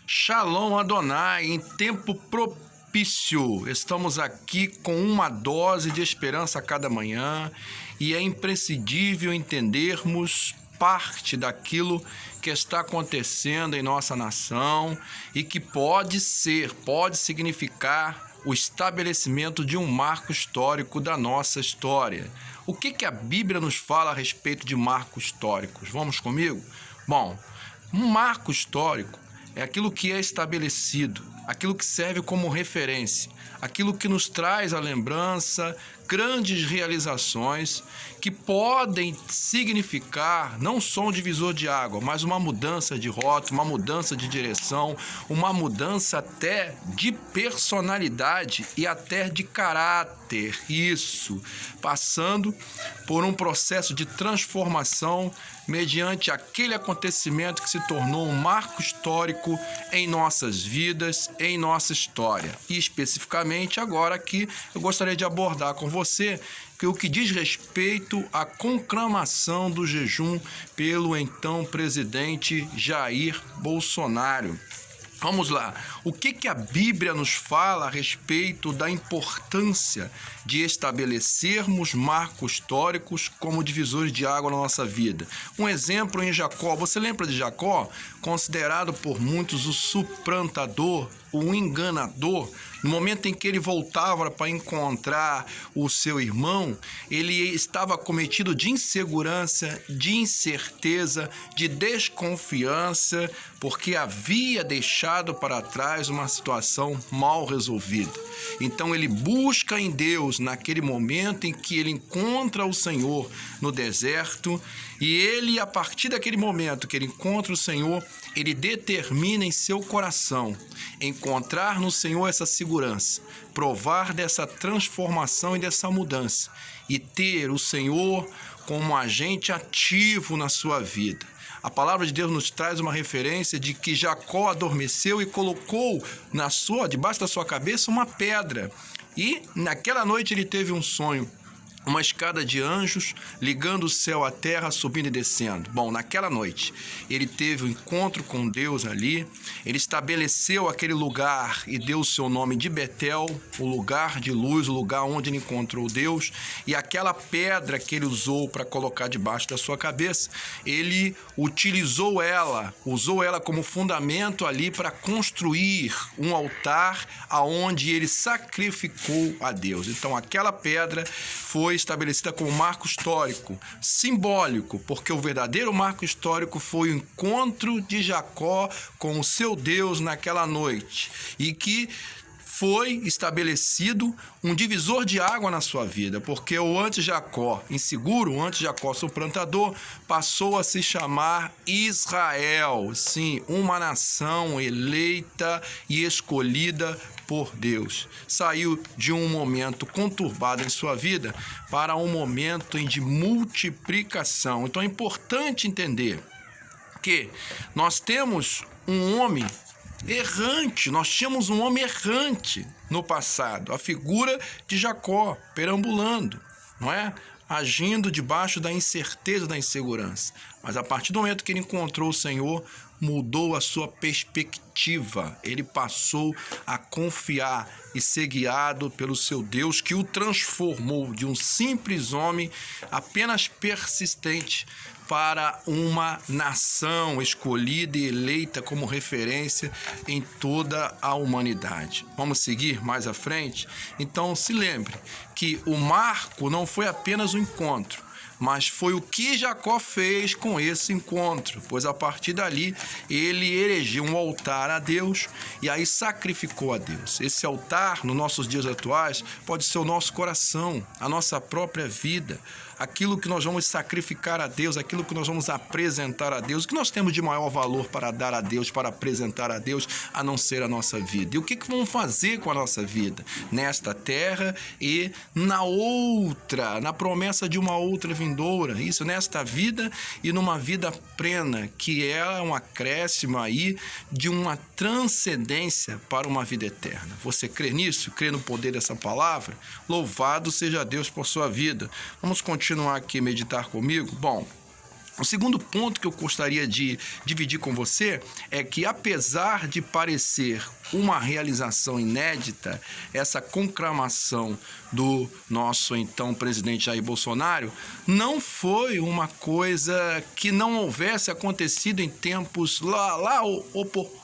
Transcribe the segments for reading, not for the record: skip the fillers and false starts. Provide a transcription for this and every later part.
Shalom Adonai, em tempo propício, estamos aqui com uma dose de esperança a cada manhã e é imprescindível entendermos parte daquilo que está acontecendo em nossa nação e que pode significar o estabelecimento de um marco histórico da nossa história. O que a Bíblia nos fala a respeito de marcos históricos? Vamos comigo? Bom, um marco histórico é aquilo que é estabelecido, aquilo que serve como referência, aquilo que nos traz à lembrança grandes realizações que podem significar não só um divisor de água, mas uma mudança de rota, uma mudança de direção, uma mudança até de personalidade e até de caráter. Isso, passando por um processo de transformação mediante aquele acontecimento que se tornou um marco histórico em nossas vidas, em nossa história. E especificamente agora aqui eu gostaria de abordar com você que o que diz respeito à conclamação do jejum pelo então presidente Jair Bolsonaro. Vamos lá, o que a Bíblia nos fala a respeito da importância de estabelecermos marcos históricos como divisores de água na nossa vida? Um exemplo em Jacó, você lembra de Jacó? Considerado por muitos o suplantador, o enganador. No momento em que ele voltava para encontrar o seu irmão, ele estava cometido de insegurança, de incerteza, de desconfiança, porque havia deixado para trás uma situação mal resolvida. Então ele busca em Deus naquele momento em que ele encontra o Senhor no deserto, e ele, a partir daquele momento que ele encontra o Senhor, ele determina em seu coração encontrar no Senhor essa segurança, provar dessa transformação e dessa mudança e ter o Senhor como agente ativo na sua vida. A palavra de Deus nos traz uma referência de que Jacó adormeceu e colocou debaixo da sua cabeça uma pedra. E naquela noite ele teve um sonho, uma escada de anjos ligando o céu à terra, subindo e descendo. Bom, naquela noite ele teve um encontro com Deus ali, ele estabeleceu aquele lugar e deu o seu nome de Betel, o lugar de luz, o lugar onde ele encontrou Deus, e aquela pedra que ele usou para colocar debaixo da sua cabeça, ele usou ela como fundamento ali para construir um altar aonde ele sacrificou a Deus. Então aquela pedra foi estabelecida como marco histórico, simbólico, porque o verdadeiro marco histórico foi o encontro de Jacó com o seu Deus naquela noite, e que foi estabelecido um divisor de água na sua vida, porque o antes-Jacó inseguro, o antes-Jacó suplantador, passou a se chamar Israel, sim, uma nação eleita e escolhida por Deus. Saiu de um momento conturbado em sua vida para um momento de multiplicação. Então é importante entender que nós temos um homem errante, nós tínhamos um homem errante no passado, a figura de Jacó perambulando, não é? Agindo debaixo da incerteza, da insegurança. Mas a partir do momento que ele encontrou o Senhor, mudou a sua perspectiva. Ele passou a confiar e ser guiado pelo seu Deus, que o transformou de um simples homem apenas persistente para uma nação escolhida e eleita como referência em toda a humanidade. Vamos seguir mais à frente? Então se lembre que o marco não foi apenas um encontro, mas foi o que Jacó fez com esse encontro, pois a partir dali ele erigiu um altar a Deus e aí sacrificou a Deus. Esse altar, nos nossos dias atuais, pode ser o nosso coração, a nossa própria vida, aquilo que nós vamos sacrificar a Deus, aquilo que nós vamos apresentar a Deus, o que nós temos de maior valor para dar a Deus, para apresentar a Deus, a não ser a nossa vida. E o que vamos fazer com a nossa vida? Nesta terra e na outra, na promessa de uma outra vindoura. Isso, nesta vida e numa vida plena, que é um acréscimo aí de uma transcendência para uma vida eterna. Você crê nisso? Crê no poder dessa palavra? Louvado seja Deus por sua vida. Vamos continuar aqui a meditar comigo? Bom, O segundo ponto que eu gostaria de dividir com você é que, apesar de parecer uma realização inédita, essa conclamação do nosso então presidente Jair Bolsonaro não foi uma coisa que não houvesse acontecido em tempos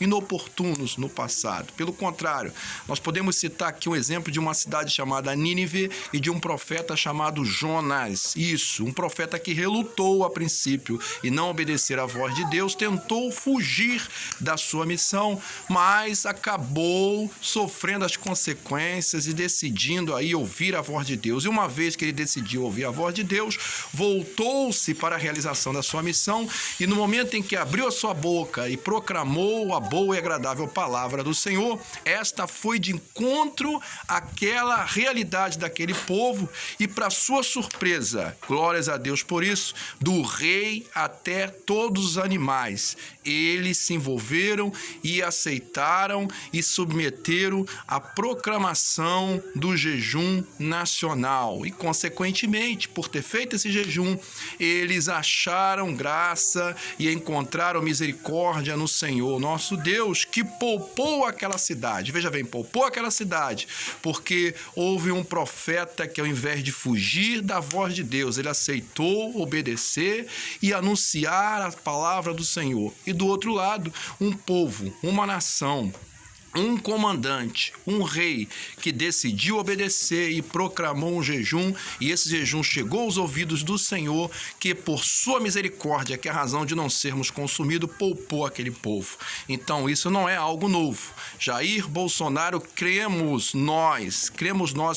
inoportunos no passado. Pelo contrário, nós podemos citar aqui um exemplo de uma cidade chamada Nínive e de um profeta chamado Jonas. Isso, um profeta que relutou a princípio e não obedecer à voz de Deus, tentou fugir da sua missão, mas acabou sofrendo as consequências e decidindo aí ouvir a voz de Deus. E uma vez que ele decidiu ouvir a voz de Deus, voltou-se para a realização da sua missão, e no momento em que abriu a sua boca e proclamou a boa e agradável palavra do Senhor, esta foi de encontro àquela realidade daquele povo, e para sua surpresa, glórias a Deus por isso, do rei até todos os animais, eles se envolveram e aceitaram e submeteram à proclamação do jejum nacional. E, consequentemente, por ter feito esse jejum, eles acharam graça e encontraram misericórdia no Senhor, nosso Deus, que poupou aquela cidade. Veja bem, poupou aquela cidade, porque houve um profeta que, ao invés de fugir da voz de Deus, ele aceitou obedecer e anunciar a palavra do Senhor. E do outro lado, um povo, uma nação, um comandante, um rei que decidiu obedecer e proclamou um jejum, e esse jejum chegou aos ouvidos do Senhor, que por sua misericórdia, que é a razão de não sermos consumidos, poupou aquele povo. Então isso não é algo novo. Jair Bolsonaro, cremos nós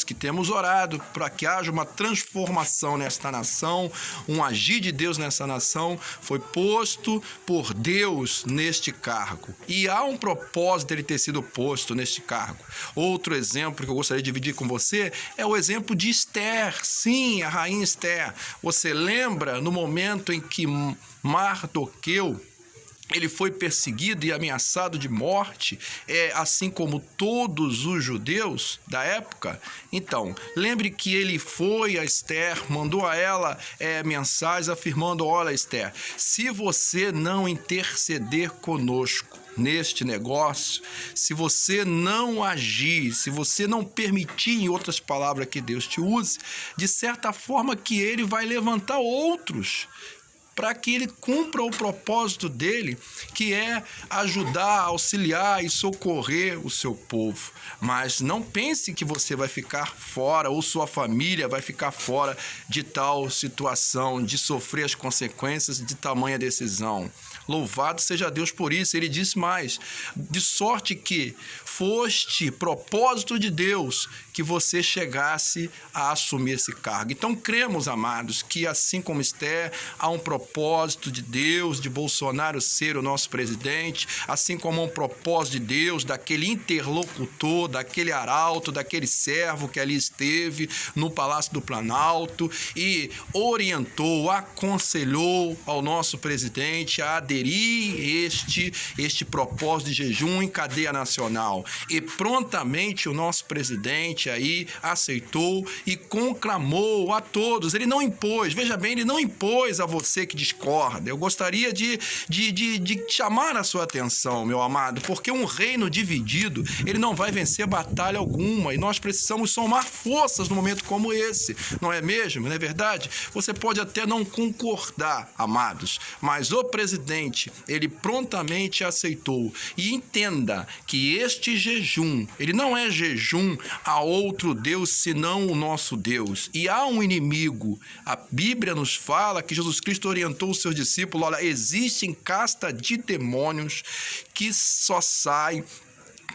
que temos orado para que haja uma transformação nesta nação, um agir de Deus nessa nação, foi posto por Deus neste cargo. E há um propósito dele ter sido posto neste cargo. Outro exemplo que eu gostaria de dividir com você é o exemplo de Esther. Sim, a rainha Esther. Você lembra no momento em que Mardoqueu ele foi perseguido e ameaçado de morte, assim como todos os judeus da época? Então, lembre que ele foi a Esther, mandou a ela mensagens afirmando: olha, Esther, se você não interceder conosco neste negócio, se você não agir, se você não permitir, em outras palavras, que Deus te use, de certa forma que ele vai levantar outros para que ele cumpra o propósito dele, que é ajudar, auxiliar e socorrer o seu povo. Mas não pense que você vai ficar fora, ou sua família vai ficar fora de tal situação, de sofrer as consequências de tamanha decisão. Louvado seja Deus por isso. Ele disse mais: de sorte que foste propósito de Deus que você chegasse a assumir esse cargo. Então cremos, amados, que assim como Esther, há um propósito de Deus de Bolsonaro ser o nosso presidente, assim como há um propósito de Deus daquele interlocutor, daquele arauto, daquele servo que ali esteve no Palácio do Planalto e orientou, aconselhou ao nosso presidente a aderir este propósito de jejum em cadeia nacional. E prontamente o nosso presidente aí aceitou e conclamou a todos. Ele não impôs, veja bem, ele não impôs a você que discorda. Eu gostaria de chamar a sua atenção, meu amado, porque um reino dividido, ele não vai vencer batalha alguma, e nós precisamos somar forças num momento como esse, não é mesmo? Não é verdade? Você pode até não concordar, amados, mas o presidente, ele prontamente aceitou. E entenda que este jejum, ele não é jejum a outro Deus senão o nosso Deus. E há um inimigo. A Bíblia nos fala que Jesus Cristo orientou os seus discípulos: olha, existem casta de demônios que só saem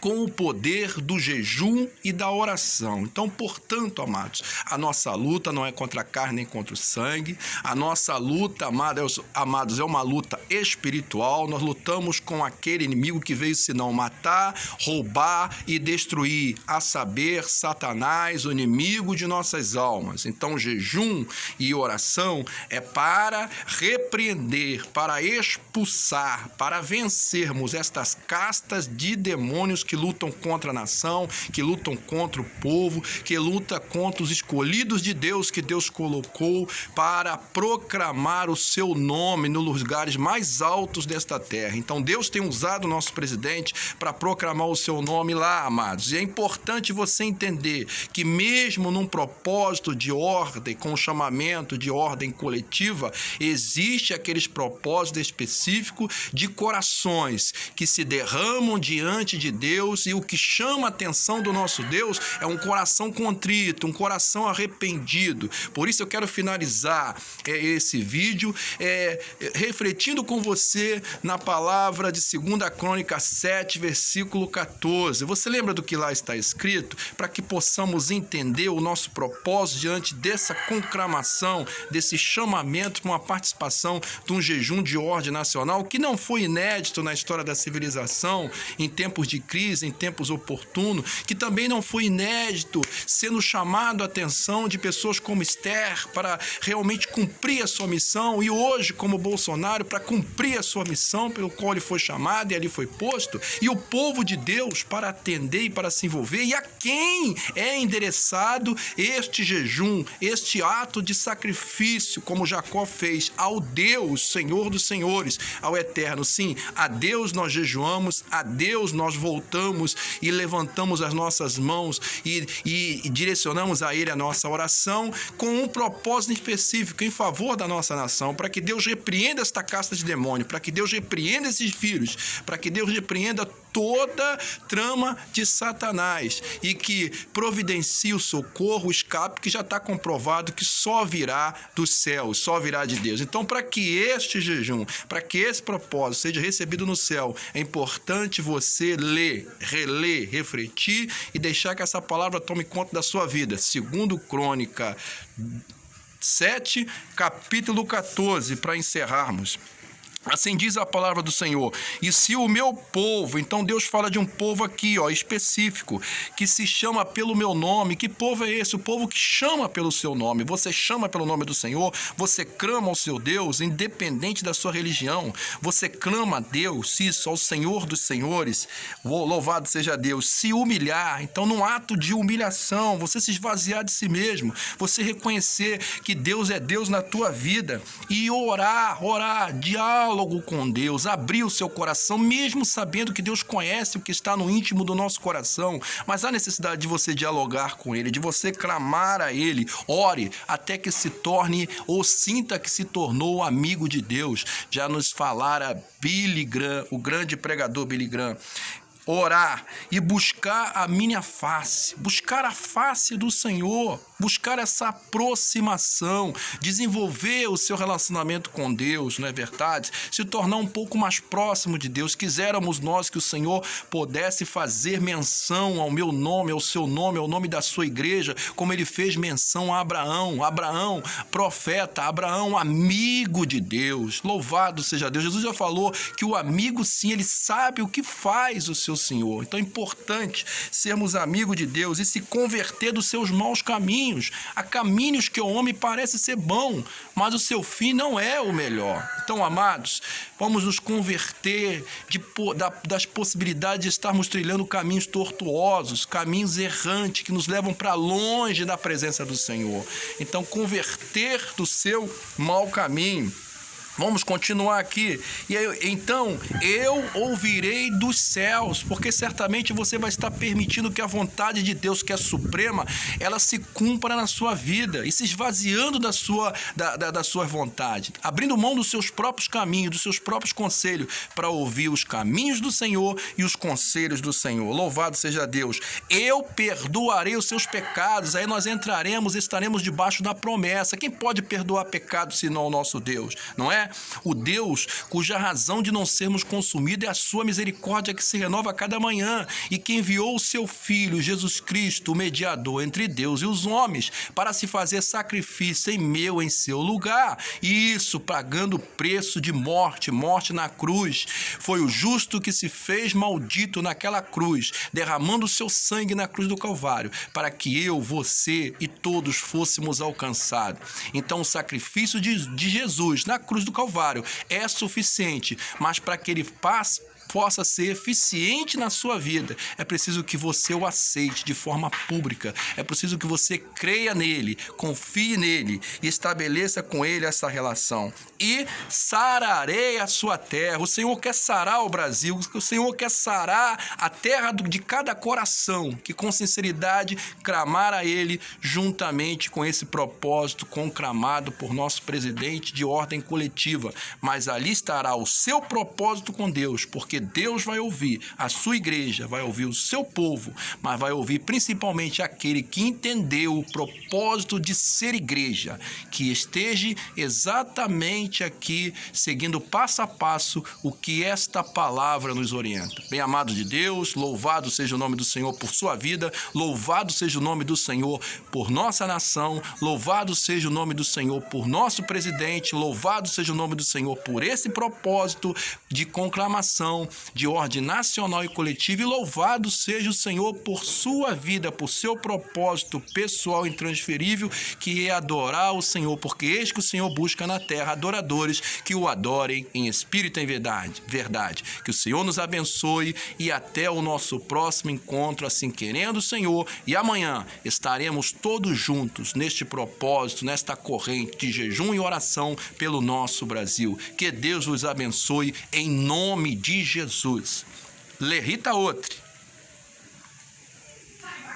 com o poder do jejum e da oração. Então, portanto, amados, a nossa luta não é contra a carne nem contra o sangue. A nossa luta, amados, é uma luta espiritual. Nós lutamos com aquele inimigo que veio senão matar, roubar e destruir, a saber, Satanás, o inimigo de nossas almas. Então, jejum e oração é para repreender, para expulsar, para vencermos estas castas de demônios que lutam contra a nação, que lutam contra o povo, que luta contra os escolhidos de Deus que Deus colocou para proclamar o seu nome nos lugares mais altos desta terra. Então Deus tem usado o nosso presidente para proclamar o seu nome lá, amados. E é importante você entender que mesmo num propósito de ordem, com o chamamento de ordem coletiva, existe aqueles propósitos específicos de corações que se derramam diante de Deus, e o que chama a atenção do nosso Deus é um coração contrito, um coração arrependido. Por isso eu quero finalizar esse vídeo refletindo com você na palavra de 2 Crônicas 7, versículo 14. Você lembra do que lá está escrito? Para que possamos entender o nosso propósito diante dessa conclamação, desse chamamento para uma participação de um jejum de ordem nacional que não foi inédito na história da civilização, em tempos de crise, em tempos oportunos, que também não foi inédito, sendo chamado a atenção de pessoas como Esther para realmente cumprir a sua missão, e hoje como Bolsonaro para cumprir a sua missão pelo qual ele foi chamado e ali foi posto, e o povo de Deus para atender e para se envolver. E a quem é endereçado este jejum, este ato de sacrifício, como Jacó fez? Ao Deus, Senhor dos Senhores, ao Eterno. Sim, a Deus nós jejuamos, a Deus nós voltamos e levantamos as nossas mãos e direcionamos a Ele a nossa oração com um propósito específico em favor da nossa nação, para que Deus repreenda esta casta de demônio, para que Deus repreenda esses vírus, para que Deus repreenda toda trama de Satanás e que providencie o socorro, o escape, que já está comprovado que só virá dos céus, só virá de Deus. Então, para que este jejum, para que esse propósito seja recebido no céu, é importante você ler, reler, refletir e deixar que essa palavra tome conta da sua vida. 2 Crônica 7, capítulo 14, para encerrarmos. Assim diz a palavra do Senhor: e se o meu povo, então Deus fala de um povo aqui, específico, que se chama pelo meu nome. Que povo é esse? O povo que chama pelo seu nome. Você chama pelo nome do Senhor, você clama ao seu Deus, independente da sua religião. Você clama a Deus, isso, ao Senhor dos Senhores. Louvado seja Deus. Se humilhar, então num ato de humilhação, você se esvaziar de si mesmo, você reconhecer que Deus é Deus na tua vida e orar, diálogo com Deus, abrir o seu coração, mesmo sabendo que Deus conhece o que está no íntimo do nosso coração, mas há necessidade de você dialogar com Ele, de você clamar a Ele. Ore até que se torne ou sinta que se tornou amigo de Deus. Já nos falara Billy Graham, o grande pregador Billy Graham. Orar e buscar a minha face, buscar a face do Senhor, buscar essa aproximação, desenvolver o seu relacionamento com Deus, não é verdade? Se tornar um pouco mais próximo de Deus. Quiséramos nós que o Senhor pudesse fazer menção ao meu nome, ao seu nome, ao nome da sua igreja, como Ele fez menção a Abraão. Abraão, profeta, Abraão, amigo de Deus. Louvado seja Deus. Jesus já falou que o amigo, sim, ele sabe o que faz o seu Senhor. Então é importante sermos amigos de Deus e se converter dos seus maus caminhos. Há caminhos que o homem parece ser bom, mas o seu fim não é o melhor. Então, amados, vamos nos converter das possibilidades de estarmos trilhando caminhos tortuosos, caminhos errantes que nos levam para longe da presença do Senhor. Então, converter do seu mau caminho. Vamos continuar aqui. E aí, então, eu ouvirei dos céus, porque certamente você vai estar permitindo que a vontade de Deus, que é suprema, ela se cumpra na sua vida e se esvaziando da sua vontade, abrindo mão dos seus próprios caminhos, dos seus próprios conselhos, para ouvir os caminhos do Senhor e os conselhos do Senhor. Louvado seja Deus. Eu perdoarei os seus pecados. Aí nós estaremos debaixo da promessa. Quem pode perdoar pecados senão o nosso Deus? Não é? O Deus cuja razão de não sermos consumidos é a sua misericórdia que se renova a cada manhã, e que enviou o seu Filho, Jesus Cristo, o mediador entre Deus e os homens, para se fazer sacrifício em seu lugar. Isso pagando o preço de morte na cruz. Foi o justo que se fez maldito naquela cruz, derramando o seu sangue na cruz do Calvário, para que eu, você e todos fôssemos alcançados. Então o sacrifício de Jesus na cruz do Calvário é suficiente, mas para que ele possa ser eficiente na sua vida, é preciso que você o aceite de forma pública. É preciso que você creia nele, confie nele e estabeleça com ele essa relação. E sararei a sua terra. O Senhor quer sarar o Brasil, o Senhor quer sarar a terra de cada coração que com sinceridade clamar a ele juntamente com esse propósito conclamado por nosso presidente de ordem coletiva. Mas ali estará o seu propósito com Deus, porque Deus vai ouvir a sua igreja, vai ouvir o seu povo, mas vai ouvir principalmente aquele que entendeu o propósito de ser igreja, que esteja exatamente aqui, seguindo passo a passo o que esta palavra nos orienta. Bem amado de Deus, louvado seja o nome do Senhor por sua vida, louvado seja o nome do Senhor por nossa nação, louvado seja o nome do Senhor por nosso presidente, louvado seja o nome do Senhor por esse propósito de conclamação, de ordem nacional e coletiva, e louvado seja o Senhor por sua vida, por seu propósito pessoal intransferível, que é adorar o Senhor, porque eis que o Senhor busca na terra adoradores que o adorem em espírito e em verdade. Que o Senhor nos abençoe e até o nosso próximo encontro, assim querendo o Senhor, e amanhã estaremos todos juntos neste propósito, nesta corrente de jejum e oração pelo nosso Brasil. Que Deus vos abençoe em nome de Jesus. Lerita Outri.